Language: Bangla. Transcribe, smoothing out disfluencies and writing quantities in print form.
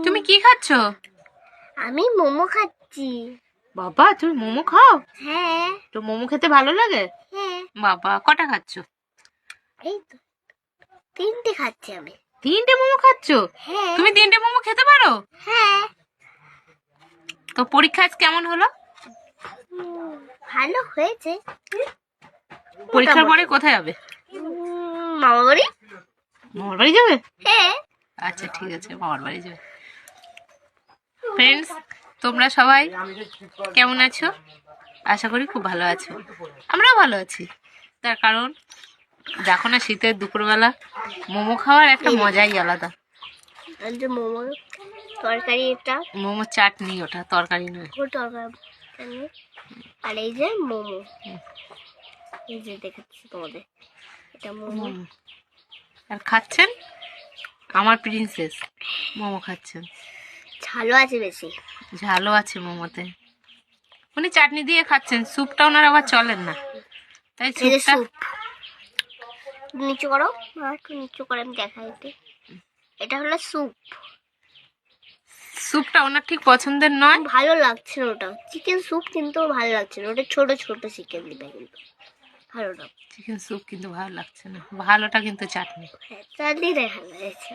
তুমি কি খাচ্ছ? আমি মোমো খাচ্ছি। বাবা তুমি মোমো খাও? হ্যাঁ। তো মোমো খেতে ভালো লাগে? হ্যাঁ। বাবা কটা খাচ্ছ? এই তো 3টে খাচ্ছি আমি। 3টে মোমো খাচ্ছ? হ্যাঁ। তুমি 3টে মোমো খেতে পারো? হ্যাঁ। তো পরীক্ষা আজ কেমন হলো? ভালো হয়েছে। পরীক্ষার পরে কোথায় যাবে? মামা বাড়ি। মামার বাড়ি যাবে? হ্যাঁ। আচ্ছা ঠিক আছে, মামার বাড়ি যাবে। ফ্রেন্ডস, তোমরা সবাই কেমন আছো? আশা করি খুব ভালো আছো। আমরাও ভালো আছি। তার কারণ দেখো না, শীতের দুপুরবেলা মোমো খাওয়ার একটা মজাই আলাদা। আর যে মোমো তরকারি, এটা মোমো চাটনি, ওটা তরকারি নয়। ও তরকারি। আর এই যে মোমো, এই যে দেখাচ্ছি তোমাদের, এটা মোমো। আর খাচ্ছেন আমার প্রিন্সেস, মোমো খাচ্ছেন। ঝালও আছে বেশি। ঝালও আছে মোমোতে। উনি চাটনি দিয়ে খাচ্ছেন, স্যুপটা ওনার আবার চলেন না, তাই এই যে স্যুপটা। স্যুপ, নিচু করো, একটু নিচু করে আমি দেখাই। এটা হলো স্যুপ। স্যুপটা ওনার ঠিক পছন্দের নয়। ভালো লাগছে না ওটা, চিকেন স্যুপ কিন্তু ভালো লাগছে না, ওটা ছোট ছোট চিকেন দিবে কিন্তু ভালো না। চিকেন স্যুপ কিন্তু ভালো লাগছে না, ভালোটা কিন্তু চাটনি। চাটনি দেখা যাচ্ছে।